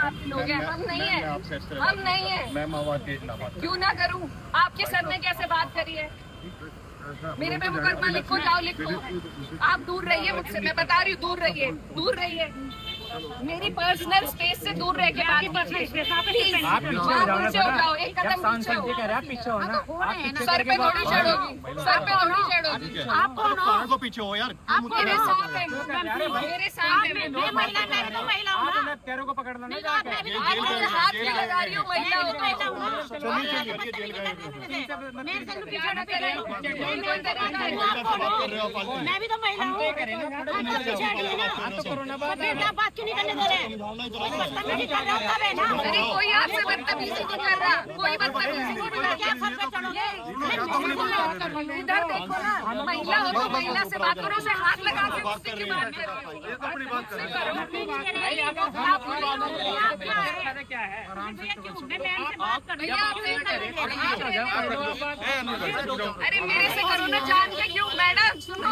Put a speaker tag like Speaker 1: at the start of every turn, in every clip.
Speaker 1: आप लोग हैं, हम नहीं है, हम नहीं है।
Speaker 2: मैम आवाज तेज ना बात
Speaker 1: क्यों ना करूं? आपके सर ने कैसे बात करी है? मेरे पे मुकदमा लिखो, जाओ लिखो। आप दूर रहिए मुझसे, मैं बता रही हूँ, दूर रहिए, दूर रहिए। मेरी पर्सनल स्पेस से दूर रह के बात कीजिए प्लीज। आप पीछे हो जाओ, एक कदम पीछे हो।
Speaker 3: पीछे हो ना,
Speaker 1: सर पे थोड़ी चढ़ोगी, सर पे थोड़ी चढ़ोगी।
Speaker 2: आप कौन को पीछे हो यार?
Speaker 1: मेरे साथ है, मेरे साथ है।
Speaker 3: तेरे को पकड़ना नहीं
Speaker 1: आप मुझे हाथ भी लगा रही हो, महिला हो तो।
Speaker 4: मैं भी तो महिला हूँ। बात क्यों नहीं करने दे रहे? बदतमीजी कर रहे हो तब है ना?
Speaker 1: अरे कोई आपसे बदतमीजी नहीं कर रहा, कोई बदतमीजी नहीं कर रहा।
Speaker 4: क्या फर्क है चढ़ोगे?
Speaker 1: इधर देखो ना, महिला हो तो महिला से बात करो, उसे हाथ लगा के उससे क्यों बात कर रहे हो?
Speaker 3: क्या है?
Speaker 1: अरे मेरे से करो ना, जान के क्यों? मैडम सुनो,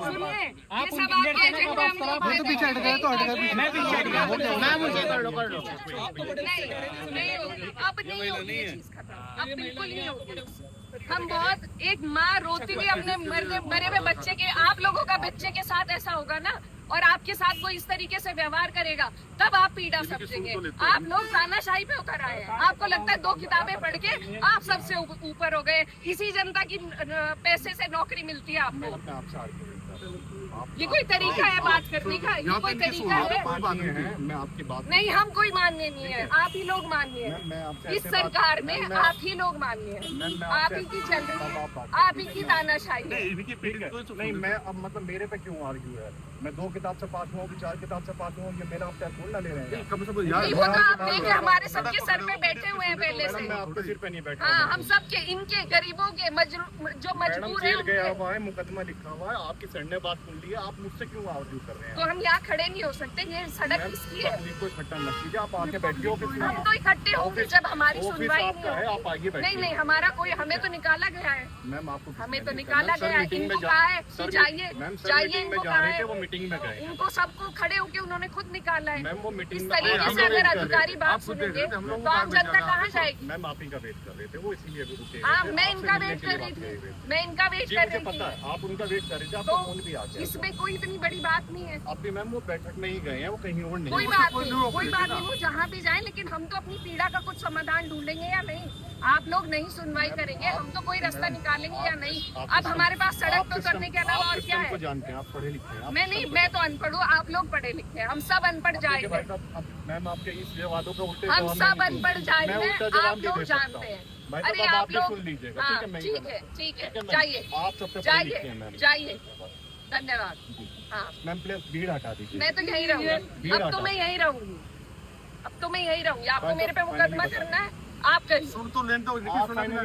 Speaker 1: सुनिए, ये सब आपके एजेंडा में हम लोग
Speaker 3: पीछे हट गए तो हट गए, मैं पीछे हट गया। मैं मुझे कर लो
Speaker 1: नहीं होगी, अब नहीं होगी ये चीज खत्म, अब बिल्कुल नहीं होगी। हम बहुत, एक माँ रोती हुई अपने मरे हुए बच्चे के, आप लोगों का बच्चे के साथ ऐसा होगा ना, और आपके साथ कोई इस तरीके से व्यवहार करेगा, तब आप पीड़ा समझेंगे। आप लोग तानाशाही पे उतर आए हैं। आपको लगता है 2 किताबें पढ़ के आप सबसे ऊपर हो गए, इसी जनता की पैसे से नौकरी मिलती है आपको। ये कोई तरीका है बात करने का? ये कोई तरीका है?
Speaker 2: मैं आपकी बात
Speaker 1: नहीं, हम कोई मानने नहीं है, आप ही लोग मानिए। इस सरकार में आप ही लोग मानिए, आप ही की चल रही है, आप ही की तानाशाही है।
Speaker 2: नहीं, मैं अब मतलब मेरे पे क्यों आर्ग्यू है? मैं 2 किताब से पास हुआ, 4 किताब से पास हुआ, ये मेरा आप थोड़ा ना ले रहे हैं।
Speaker 1: नहीं, वो तो आप देख हमारे सबके सर पे बैठे हुए हैं पहले से।
Speaker 2: मैं आपके सिर पे नहीं बैठा।
Speaker 1: हाँ, हम सबके, इनके, गरीबों के, जो मजबूर है
Speaker 2: जेल गया
Speaker 1: उनके।
Speaker 2: हुआ है, मुकदमा लिखा हुआ है, आपकी सर ने बात सुन ली है, आप मुझसे क्यों आर्ग्यू कर रहे हैं?
Speaker 1: तो हम यहाँ खड़े नहीं हो सकते, ये सड़क किसकी है?
Speaker 2: कोई इकट्ठा मत कीजिए, आप आके बैठिए ऑफिस में।
Speaker 1: हम तो इकट्ठे होंगे जब हमारी सुनवाई नहीं
Speaker 2: आपका है, आप आइए
Speaker 1: होगी।
Speaker 2: बैठिए।
Speaker 1: नहीं, हमारा कोई, हमें तो निकाला गया है,
Speaker 2: मैम आपको
Speaker 1: हमें तो निकाला गया है। इनको कहा है कि जाइए, जाइए, इनको कहा है,
Speaker 2: वो मीटिंग में गए।
Speaker 1: इनको सबको खड़े होके उन्होंने खुद निकाला है।
Speaker 2: मैम वो मीटिंग
Speaker 1: इस
Speaker 2: में
Speaker 1: तरीके से अगर अधिकारी बात सुनेंगे तो आम जनता कहाँ जाएगी?
Speaker 2: मैम आप ही का वेट कर रहे थे, वो इसलिए अभी रुके।
Speaker 1: हाँ, मैं इनका वेट कर रही थी, मैं इनका वेट कर रही
Speaker 2: पता है,
Speaker 1: थी।
Speaker 2: आप उनका वेट कर रहे थे, आपका फोन भी आ गया।
Speaker 1: इसमें कोई इतनी बड़ी बात नहीं है।
Speaker 2: आप भी मैम वो बैठक में ही गए हैं, वो कहीं और नहीं।
Speaker 1: कोई बात नहीं, कोई बात नहीं, वो जहाँ भी जाए, लेकिन हम तो अपनी पीड़ा का कुछ समाधान ढूंढेंगे या नहीं? आप लोग नहीं सुनवाई करेंगे, हम तो कोई रास्ता निकालेंगे या नहीं? अब हमारे पास सड़क तो करने के अलावा और क्या है?
Speaker 2: जानते हैं, आप पढ़े लिखे हैं।
Speaker 1: मैं नहीं, मैं तो अनपढ़ हूँ, आप लोग पढ़े लिखे हैं, हम सब अनपढ़ जाए हैं।
Speaker 2: मैम आपके इस वादों का उल्टे
Speaker 1: हम सब अनपढ़ जाए हैं, आप लोग जानते हैं। अरे आप लोग, हाँ ठीक है, ठीक है, जाइए,
Speaker 2: आप सबसे
Speaker 1: जाइए, जाइए, धन्यवाद। हाँ,
Speaker 2: मैम प्लीज भीड़ हटा दीजिए।
Speaker 1: मैं तो यहीं रहूंगी, अब तो मैं यहीं रहूंगी, अब तो मैं यहीं रहूंगी। आपको मेरे पे मुकदमा करना है, आप करिए।
Speaker 5: सुन तो लेने दो,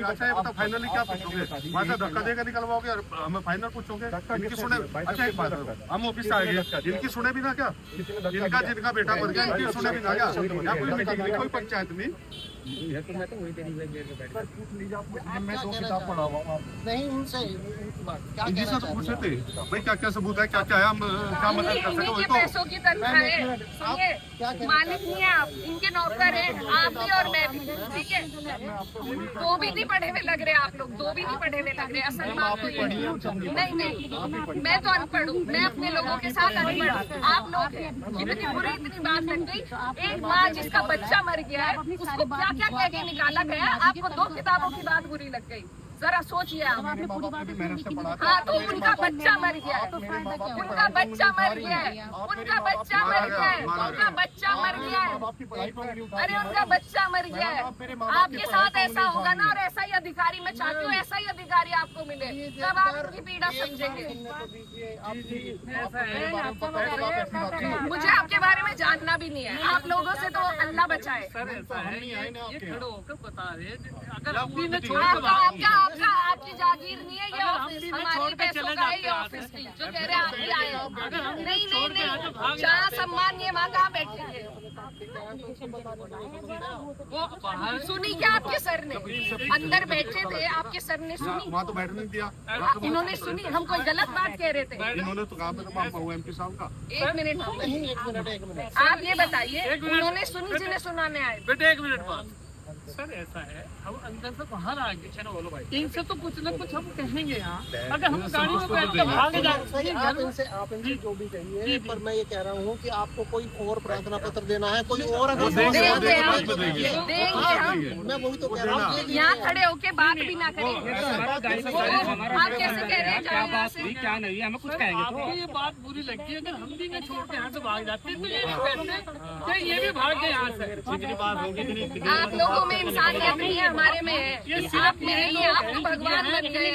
Speaker 5: अच्छा ये बता फाइनली क्या पूछोगे? वहाँ से धक्का देकर निकलवाओगे और हमें फाइनल पूछोगे? इनकी सुने, अच्छा एक बात, हम ऑफिस से आएंगे, इनकी सुने भी ना क्या? जिनका बेटा मर गया, इनकी सुने भी ना क्या? क्या कोई मीटिंग नहीं, कोई पंचायत नहीं?
Speaker 2: मैं तो वही तेरी जगह पूछ लीजिए आप, मैं 2 किताब पढ़ा हुआ हूँ।
Speaker 5: नहीं उनसे जी सर पूछे थे भाई क्या क्या सबूत है, क्या क्या है, हम क्या मदद कर सके? वही
Speaker 1: इनके पैसों की तनख्वाह है, सुनिए, मालिक नहीं है आप, इनके नौकर हैं, आप भी और मैं भी, ठीक है? 2 भी नहीं पढ़े हुए लग रहे आप लोग, 2 भी नहीं पढ़े हुए लग रहे, असल बात तो ये है। नहीं नहीं, मैं तो अनपढ़ हूँ, मैं अपने लोगों के साथ अनपढ़ हूँ, आप लोग हैं। इतनी बुरी इतनी बात लग गई, एक माँ जिसका बच्चा मर गया है, उसको क्या क्या कह के निकाला गया, आपको 2 किताबों की बात बुरी लग गई। जरा सोचिए आप। हाँ, तो उनका बच्चा मर गया है, उनका बच्चा मर गया है, उनका बच्चा मर गया है, उनका बच्चा मर गया है। अरे उनका बच्चा मर गया है। आपके साथ ऐसा होगा ना, और ऐसा ही अधिकारी, मैं चाहती हूँ ऐसा ही अधिकारी आपको मिले, तब आप उनकी पीड़ा समझेंगे। मुझे आपके बारे में जानना भी नहीं है, आप लोगों से तो अल्लाह अल्लाह बचाए।
Speaker 3: सर ऐसा है ये खड़े होकर बता रहे हैं अगर हम भी
Speaker 1: आपकी जागीर नहीं है ये ऑफिस, हमारे पैसों का है ये ऑफिस नहीं, जो कह रहे हैं आप भी आए हो। नहीं, जहाँ सम्मान है वहाँ कहाँ बैठेंगे? सुनी क्या आपके सर ने? अंदर बैठे थे, आपके सर ने सुनी?
Speaker 5: वहाँ तो बैठने नहीं दिया।
Speaker 1: इन्होंने सुनी? हम कोई गलत बात कह रहे थे?
Speaker 5: इन्होंने तो कहा था एमपी साहब का।
Speaker 1: एक मिनट आप ये बताइए, उन्होंने सुनी जिन्हें सुनाने आए?
Speaker 3: बेटे एक मिनट बाद सर ऐसा है हम अंदर से बाहर आ गए, बोलो भाई इनसे तो कुछ न कुछ हम कहेंगे यहाँ। अगर हम गाड़ी में बैठ कर भागे जाए
Speaker 6: आप इनसे जो भी कहिए, पर मैं ये कह रहा हूँ कि आपको कोई और प्रार्थना पत्र देना है, कोई और अगर
Speaker 1: देंगे हम।
Speaker 6: मैं वही तो कह रहा हूँ।
Speaker 1: यहाँ खड़े होके बात भी ना करें। आप कैसे कह रहे हैं जाओ यहाँ से?
Speaker 3: क्या नहीं हमें कुछ कहेंगे आपको ये बात बुरी लगी। अगर हम भी न छोड़ के यहाँ से भाग जाते तो ये भी कहते ये भी भाग गए यहाँ से।
Speaker 1: आप लोगों में इंसानियत नहीं है, हमारे में है। आप में नहीं है, आप तो भगवान बन गए।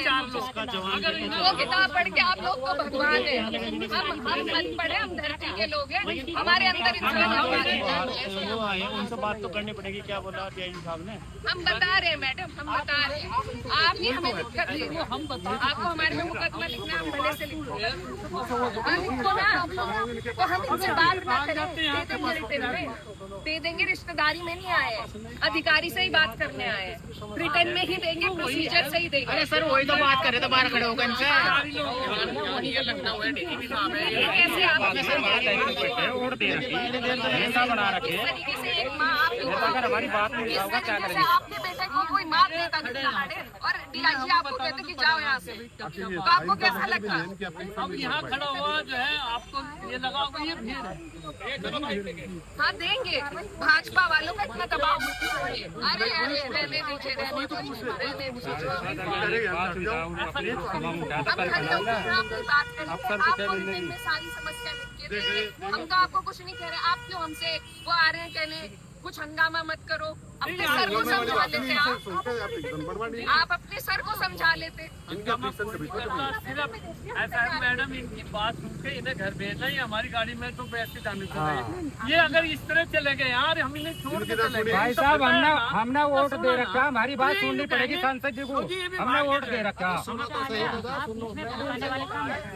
Speaker 1: वो किताब पढ़ के आप लोग तो भगवान है। हम मत पढ़े, हम धरती के लोग हैं, हमारे अंदर इंसानियत।
Speaker 3: उनसे बात तो करनी पड़ेगी। क्या बोला डीआईजी साहब ने?
Speaker 1: हम बता रहे हैं मैडम, हम बता रहे हैं। आप ही हमें दिक्कत दे रहे हो। आपको हमारे में मुकदमा लिखना, हम भले से लिखो। तो हम इनसे बात ना करें, दे देंगे रिटर्न में, दे देंगे। रिश्तेदारी में नहीं आए, अधिकारी से ही बात करने आए, रिटर्न में ही देंगे, प्रोसीजर से ही देंगे।
Speaker 3: अरे सर वही तो बात करे तो बाहर खड़े होकर इनसे
Speaker 1: कैसे आप
Speaker 3: बना रखे
Speaker 1: इस तरीके से एक माँ
Speaker 3: अगर हमारी बात नहीं होगा क्या करेंगे?
Speaker 1: आपके बेटे को कोई मार देता दिखाड़े और डीआईजी आपको कहते कि जाओ यहाँ से, तो आपको कैसा लगता?
Speaker 3: अब यहाँ खड़ा हुआ जो है आपको ये लगा होगा ये भीड़ है।
Speaker 1: हाँ देंगे, भाजपा वालों का इतना दबाव मत कीजिए। अरे अरे रहने दीजिए, रहने दीजिए। हम खड़े होकर आपकी बात करेंगे, आपको रिटर्न में सारी समस्या लिख के देंगे। हम तो आपको कुछ नहीं कह रहे, आप क्यों हमसे वो आ रहे हैं कहने कुछ हंगामा मत करो? अपने सर को समझा लेते आप अपने सर को समझा लेते।
Speaker 3: सिर्फ ऐसा है मैडम, इनकी बात सुन के इन्हें घर भेजना ही हमारी गाड़ी में तो बैठ के जाने चाहिए। ये अगर इस तरह चले गए यार, हम इन्हें छोड़ के चले गए।
Speaker 7: भाई साहब हमने वोट दे रखा, हमारी बात सुननी पड़ेगी सांसद जी को। हमने वोट दे रखा,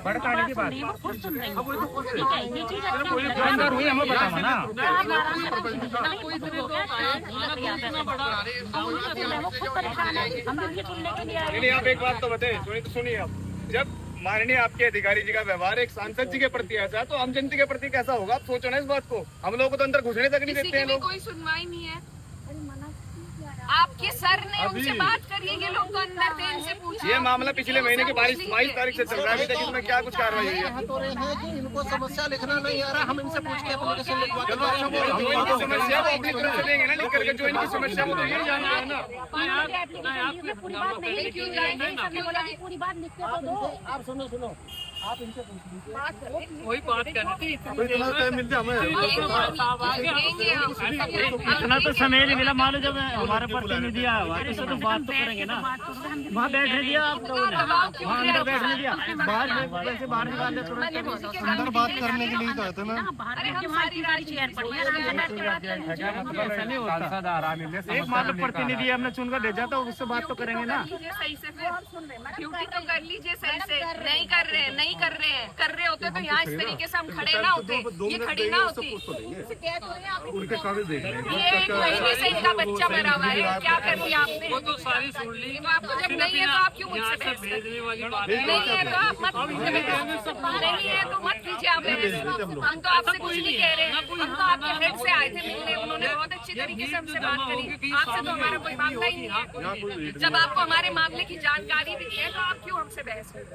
Speaker 7: भड़काने की बात अंदर हुई हमें बताओ ना।
Speaker 8: आप एक बात तो बताए, सुनिए आप, जब माननीय आपके अधिकारी जी का व्यवहार एक सांसद जी के प्रति ऐसा, तो आम जनता के प्रति कैसा होगा? आप सोचो ना इस बात को। हम लोगों को तो अंदर घुसने तक नहीं देते हैं लोग।
Speaker 1: कोई सुनवाई नहीं है। आपके सर ने उनसे बात करिए, ये लोग तो अंदर थे, इनसे पूछिए।
Speaker 8: ये मामला पिछले महीने की 22 तारीख से चल रहा है, अभी तक इसमें क्या कुछ कार्रवाई हुई है?
Speaker 6: तो रहे हैं कि इनको समस्या लिखना नहीं आ रहा, हम इनसे पूछ के एप्लीकेशन लिखवा के
Speaker 8: इनकी समस्या वो अपनी तरफ से देंगे ना लिख करके, जो इनकी समस्या वो तो ये जाना है ना।
Speaker 4: पूरी बात लिख के तो दो।
Speaker 6: आप सुनो, आप इनसे पूछिए।
Speaker 3: वही बात करनी थी।
Speaker 5: इतना टाइम मिल जाए हमें।
Speaker 3: इतना तो समय नहीं मिला। मान लो जब हमारा प्रतिनिधि आया हुआ तो तो बात तो करेंगे ना। वहाँ बैठने दिया आप लोगों ने, वहाँ अंदर बैठने दिया, बाहर वैसे बाहर निकाल दे तुरंत।
Speaker 5: अंदर बात करने के लिए कहते ना।
Speaker 3: एक मात्र प्रतिनिधि हमने चुनकर भेजा तो उससे बात तो करेंगे ना।
Speaker 1: सही से ड्यूटी तो कर लीजिए सही से। नहीं कर रहे हैं, नहीं कर रहे हैं। कर रहे होते तो यहाँ इस तरीके से हम खड़े ना होते, ये खड़ी ना होती।
Speaker 5: उनके कागज देख लेंगे।
Speaker 1: ये एक महीने से इनका बच्चा मरा हुआ है, क्या कर दिया आपने?
Speaker 3: वो तो सारी सुन ली।
Speaker 1: तो आपको जब नहीं है तो आप क्यों मुझसे बहस कर रहे हैं? नहीं है तो आप मत कीजिए, नहीं है तो मत कीजिए आप बहस। हम तो आपसे कुछ नहीं कह रहे हैं, हम तो आपके हेड से आए थे मिलने, उन्होंने बहुत अच्छी तरीके से हमसे बात करी। आपसे तो हमारा कोई मामला ही नहीं है। जब आपको हमारे मामले की जानकारी भी दी है तो आप क्यों हमसे बहस कर रहे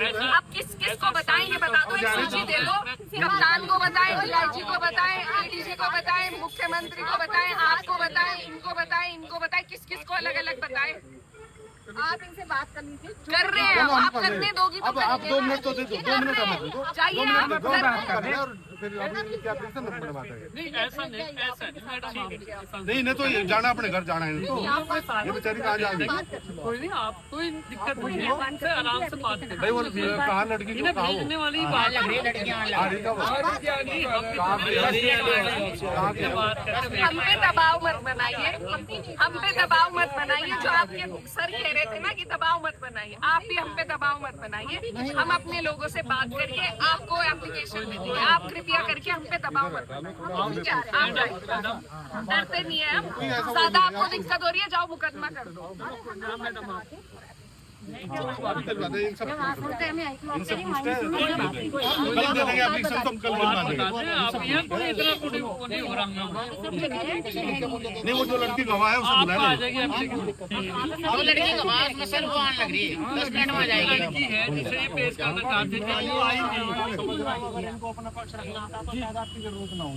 Speaker 1: हैं? आप किस किस को बताएंगे? बता दो, एक सूची दे दो। कप्तान को बताएं, डीआईजी को बताएं, एडीजी को बताएं, मुख्यमंत्री को बताएं, आपको बताएं, इनको बताएं, इनको बताएं, किस किस को अलग अलग बताएं। आप इनसे बात करनी थी, कर रहे हैं। आप करने दोगी तो
Speaker 5: अब आप 2 मिनट तो दे दो, 2 मिनट हमें दे दो।
Speaker 1: चाहिए आप
Speaker 7: बात कर रहे हैं।
Speaker 5: फिर अभी क्या प्रिजन बनवा देंगे?
Speaker 3: नहीं ऐसा नहीं, ऐसा नहीं मैडम,
Speaker 5: नहीं इन्हें तो जाना, अपने घर जाना है इनको। ये बेचारी कहाँ जाएंगे?
Speaker 3: कोई नहीं, आप कोई दिक्कत नहीं है, उनसे आराम से बात करें।
Speaker 5: भाई वो कहाँ लड़की को कहाँ
Speaker 3: भेजने वाली बात लग रही है, लड़कियां
Speaker 1: हम पे दबाव मत बनाइए, हम पे दबाव मत बनाइए। जो आपके सर कह रहे थे ना कि दबाव मत बनाइए, आप भी हम पे दबाव मत बनाइए। हम अपने लोगों से बात करके आपको एप्लीकेशन दे देंगे। आप कृपया करके हम पे दबाव मत बनाइए। आप जाइए, डरते नहीं है हम। ज्यादा आपको दिक्कत हो रही है, जाओ मुकदमा कर दो।
Speaker 5: इनसे पूछते हैं, कल दे देंगे एप्लीकेशन, तो हम कल बनवा देंगे। नहीं वो जो लड़की गवाह है उसको बुला लेंगे।
Speaker 3: वो लड़की गवाह में सर वो आने लग रही है, 10 मिनट में आ जाएगी। लड़की है जिसे ये पेश करना चाहते थे, वो आई नहीं।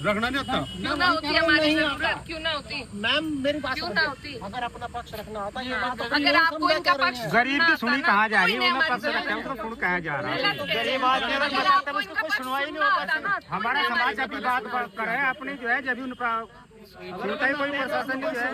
Speaker 5: रखना नहीं आता।
Speaker 1: क्यों ना होती हमारी जरूरत, क्यों ना होती
Speaker 6: मैम मेरी बात
Speaker 1: क्यों ना होती?
Speaker 6: अगर अपना पक्ष रखना आता ये बात
Speaker 1: अगर आपको इनका पक्ष
Speaker 7: गरीब की सुनी कहाँ जा रही है,
Speaker 1: कोई
Speaker 7: उन्हें
Speaker 1: नेमत
Speaker 7: पक्ष रखा है, उसको सुन कहाँ जा रहा है।
Speaker 3: गरीब आदमी अगर
Speaker 1: अगर आपको इनका पक्ष सुनना आता ना,
Speaker 7: हमारा समाज अभी बात कर रहे हैं अपनी, जो है जब भी उनका सुनता ही कोई प्रशासन नहीं जो है।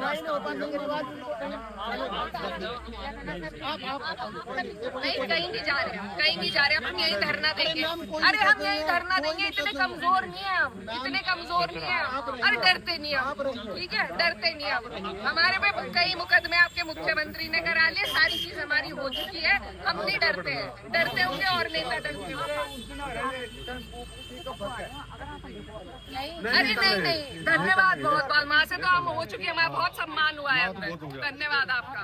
Speaker 1: नहीं, कहीं नहीं जा रहे, कहीं नहीं जा रहे। हम यही धरना देंगे। अरे हम यही धरना देंगे। इतने कमजोर नहीं है हम, इतने कमजोर नहीं है हम। अरे डरते नहीं हम, ठीक है, डरते नहीं हम। हमारे पे कई मुकदमे आपके मुख्यमंत्री ने करा लिए, सारी चीज हमारी हो चुकी है। हम नहीं डरते हैं, डरते होंगे और नेता डरते होंगे। अरे नहीं नहीं, धन्यवाद बहुत बहुत। वहाँ से तो हम हो चुके हैं, हमारा बहुत सम्मान हुआ है अब तक। धन्यवाद आपका।